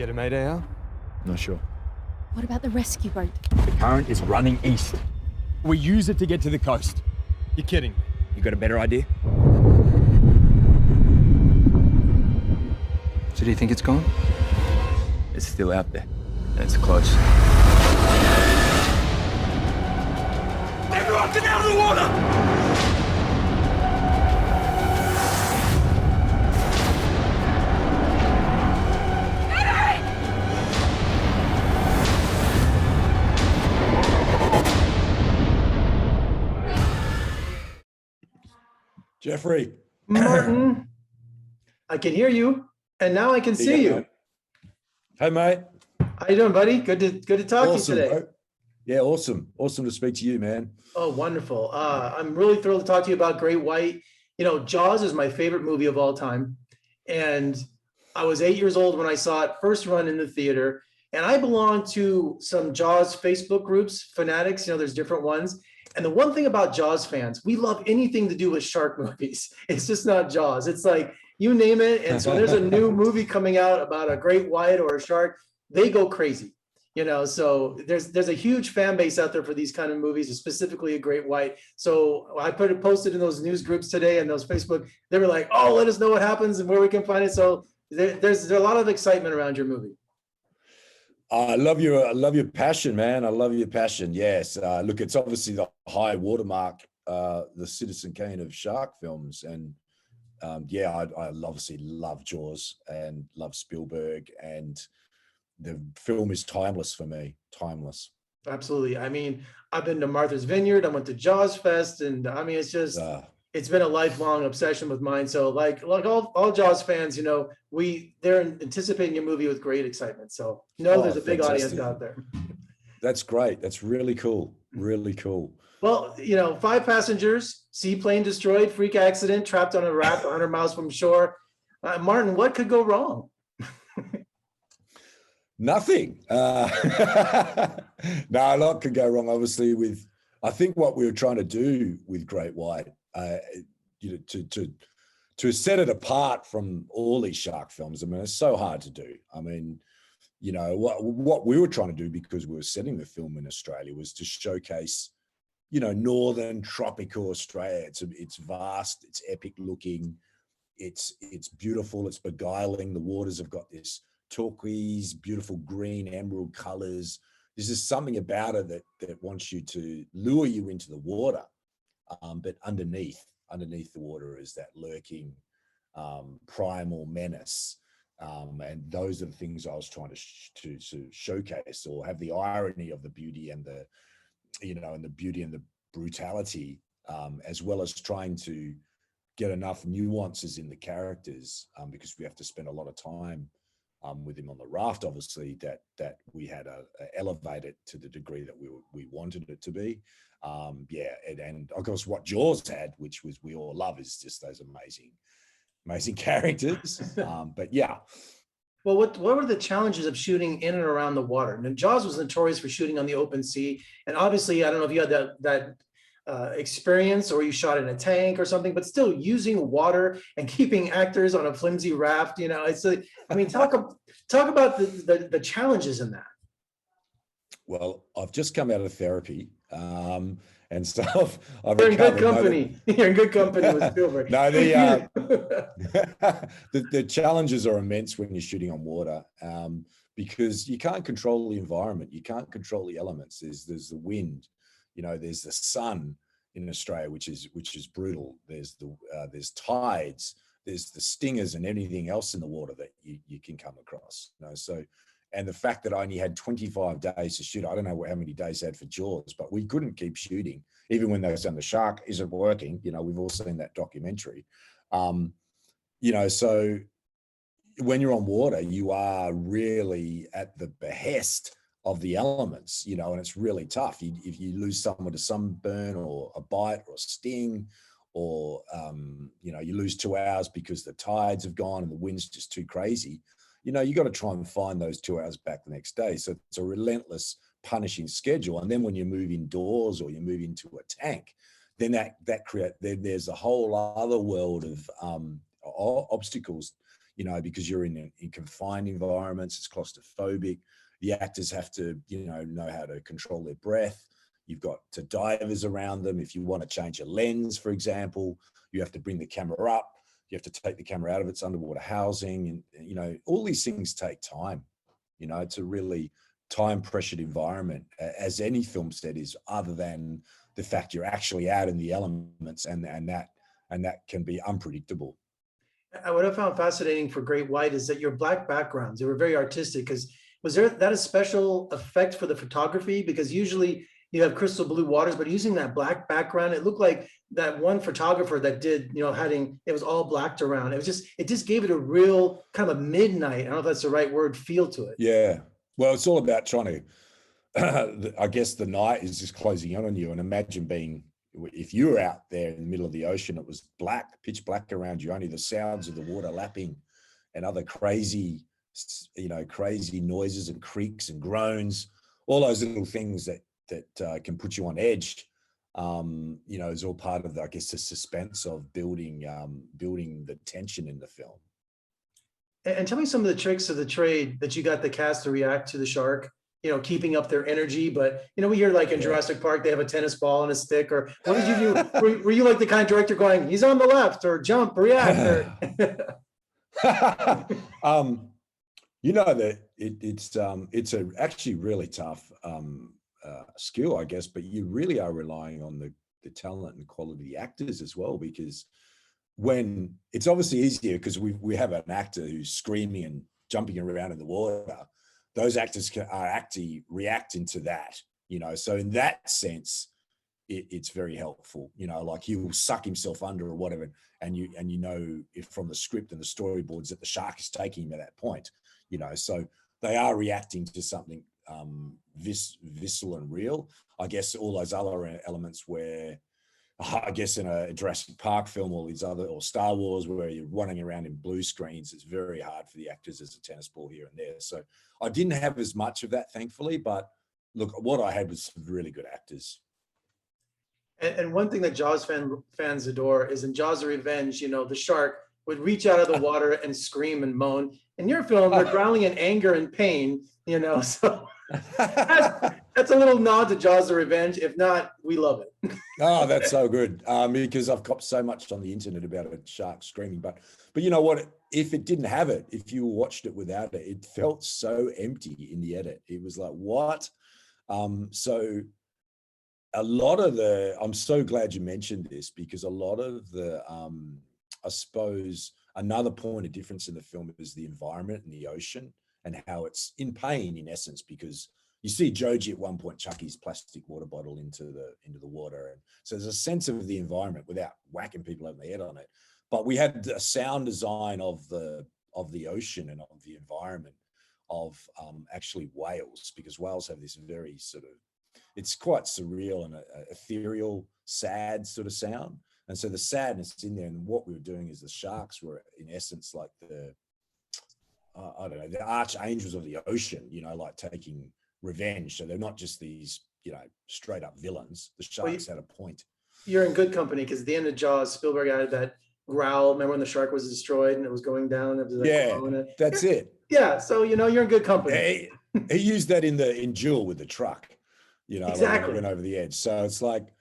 Get a mayday out? Not sure. What about the rescue boat? The current is running east. We use it to get to the coast. You're kidding me. You got a better idea? So do you think it's gone? It's still out there, and it's close. Everyone get out of the water! Jeffrey. Martin, I can hear you, and now I can see you. Hey, mate. How you doing, buddy? Good to talk to you today. Bro. Yeah, awesome. Awesome to speak to you, man. Oh, wonderful. I'm really thrilled to talk to you about Great White. You know, Jaws is my favorite movie of all time. And I was 8 years old when I saw it first run in the theater. And I belong to some Jaws Facebook groups, fanatics, you know, there's different ones. And the one thing about Jaws fans, we love anything to do with shark movies. It's just not Jaws. It's like, you name it. And so there's a new movie coming out about a great white or a shark. They go crazy, you know, so there's a huge fan base out there for these kind of movies, specifically a great white. So I posted in those news groups today and those Facebook, they were like, oh, let us know what happens and where we can find it. So there's a lot of excitement around your movie. I love your passion, man. I love your passion. Yes. Look, it's obviously the high watermark, the Citizen Kane of shark films. And yeah, I obviously love Jaws and love Spielberg, and the film is timeless for me. Timeless. Absolutely. I mean, I've been to Martha's Vineyard. I went to Jaws Fest, and I mean, it's just, it's been a lifelong obsession with mine. So like all Jaws fans, you know, they're anticipating your movie with great excitement. So there's a big audience out there. That's great. That's really cool. Really cool. Well, you know, 5 passengers, seaplane destroyed, freak accident, trapped on a raft 100 miles from shore. Martin, what could go wrong? Nothing. No, a lot could go wrong, obviously, with, I think what we were trying to do with Great White, you know, to set it apart from all these shark films. I mean, it's so hard to do. I mean, you know, what we were trying to do, because we were setting the film in Australia, was to showcase, you know, northern tropical Australia. It's vast, it's epic looking, it's beautiful, it's beguiling. The waters have got this turquoise, beautiful green, emerald colors. There's just something about it that wants you to lure you into the water. But underneath the water is that lurking primal menace. And those are the things I was trying to showcase, or have the irony of the beauty and the, you know, and the beauty and the brutality, as well as trying to get enough nuances in the characters, because we have to spend a lot of time with him on the raft, obviously, that we had to elevate it to the degree that we wanted it to be. Yeah, and of course what Jaws had, which was, we all love, is just those amazing characters. But yeah. Well, what were the challenges of shooting in and around the water? And Jaws was notorious for shooting on the open sea, and obviously, I don't know if you had that experience, or you shot in a tank or something, but still using water and keeping actors on a flimsy raft. You know, it's like, I mean, talk about the challenges in that. Well, I've just come out of therapy, and stuff. You're in good company. You're in good company with Spielberg. No, the challenges are immense when you're shooting on water, because you can't control the environment. You can't control the elements. There's the wind, you know, there's the sun in Australia, which is brutal. There's tides, there's the stingers and anything else in the water that you can come across. You know, so, and the fact that I only had 25 days to shoot, I don't know how many days I had for Jaws, but we couldn't keep shooting, even when they were saying the shark isn't working. You know, we've all seen that documentary. You know, so when you're on water, you are really at the behest of the elements, you know, and it's really tough. If you lose someone to sunburn or a bite or a sting, or, you know, you lose 2 hours because the tides have gone and the wind's just too crazy, you know, you got to try and find those 2 hours back the next day. So it's a relentless punishing schedule. And then when you move indoors or you move into a tank, then there's a whole other world of obstacles you know, because you're in confined environments, it's claustrophobic. The actors have to, you know how to control their breath. You've got divers around them. If you want to change a lens, for example, you have to bring the camera up. You have to take the camera out of its underwater housing. And, you know, all these things take time. You know, it's a really time-pressured environment, as any film set is, other than the fact you're actually out in the elements, and that can be unpredictable. What I found fascinating for Great White is that your black backgrounds, they were very artistic. Because was there that a special effect for the photography? Because usually you have crystal blue waters, but using that black background, it looked like that one photographer that did, you know, it was all blacked around. It just gave it a real kind of a midnight, I don't know if that's the right word, feel to it. Yeah. Well, it's all about trying to, I guess the night is just closing in on you. And imagine if you were out there in the middle of the ocean, it was black, pitch black around you, only the sounds of the water lapping and other crazy noises and creaks and groans, all those little things that can put you on edge. You know, is all part of, I guess, the suspense of building the tension in the film. And tell me some of the tricks of the trade that you got the cast to react to the shark, you know, keeping up their energy. But, you know, we hear like in Jurassic Park, they have a tennis ball and a stick. Or what did you do? Were you like the kind of director going, he's on the left, or jump, react? You know, that it's a actually really tough skill, I guess, but you really are relying on the talent and quality of the actors as well, because when it's obviously easier because we have an actor who's screaming and jumping around in the water, those actors are actually reacting to that, you know. So in that sense, it's very helpful, you know, like he will suck himself under or whatever, and you know, if from the script and the storyboards that the shark is taking him at that point, you know, so they are reacting to something visceral and real. I guess all those other elements where, I guess in a Jurassic Park film, or Star Wars, where you're running around in blue screens, it's very hard for the actors as a tennis ball here and there. So I didn't have as much of that, thankfully, but look, what I had was some really good actors. And one thing that Jaws fans adore is in Jaws: The Revenge, you know, the shark would reach out of the water and scream and moan. In your film, they're growling in anger and pain, you know, so that's a little nod to Jaws: The Revenge. If not, we love it. Oh, that's so good. Because I've got so much on the internet about a shark screaming, but you know what? If it didn't have it, if you watched it without it, it felt so empty in the edit. It was like, what? So a lot of I'm so glad you mentioned this, because a lot of I suppose another point of difference in the film is the environment and the ocean, and how it's in pain in essence, because you see Joji at one point chuck his plastic water bottle into the water, and so there's a sense of the environment without whacking people over the head on it. But we had a sound design of the ocean and of the environment of actually whales, because whales have this very sort of, it's quite surreal and ethereal, sad sort of sound. And so the sadness in there, and what we were doing is the sharks were in essence like I don't know, the archangels of the ocean, you know, like taking revenge. So they're not just these, you know, straight up villains. The sharks had a point. You're in good company, because at the end of Jaws, Spielberg added that growl. Remember when the shark was destroyed and it was going down? It was like that's it. Yeah, so you know, you're in good company. He used that in Jewel with the truck, you know, exactly. Like when it went over the edge. So it's like,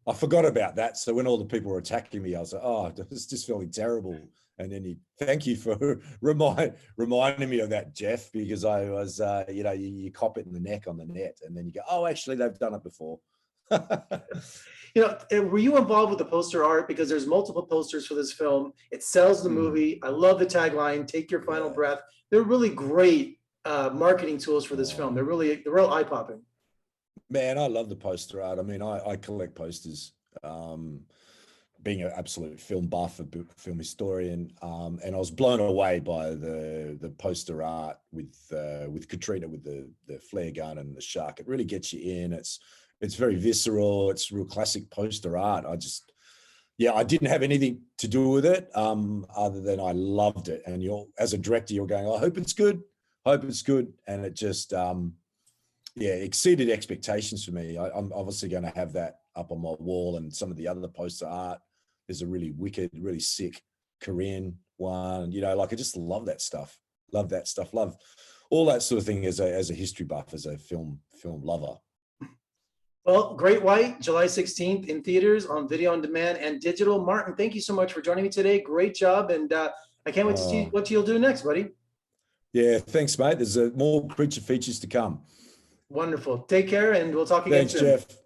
I forgot about that. So when all the people were attacking me, I was like, oh, it's just feeling terrible. And then thank you for reminding me of that, Jeff, because I was, you know, you cop it in the neck on the net, and then you go, oh, actually, they've done it before. You know, were you involved with the poster art? Because there's multiple posters for this film. It sells the movie. I love the tagline, "Take your final breath." They're really great marketing tools for this film. They're real eye-popping. Man, I love the poster art. I mean, I collect posters. Being an absolute film buff, a film historian, and I was blown away by the poster art with Katrina, with the flare gun and the shark. It really gets you in. It's very visceral. It's real classic poster art. I didn't have anything to do with it other than I loved it. And as a director, you're going, I hope it's good. And it just exceeded expectations for me. I'm obviously going to have that up on my wall, and some of the other poster art. There's a really wicked, really sick Korean one. You know, like I just love that stuff. Love that stuff. Love all that sort of thing as a history buff, as a film lover. Well, Great White, July 16th in theaters, on video on demand and digital. Martin, thank you so much for joining me today. Great job. And I can't wait to see what you'll do next, buddy. Yeah, thanks, mate. There's more creature features to come. Wonderful. Take care, and we'll talk again soon. Thanks, Jeff.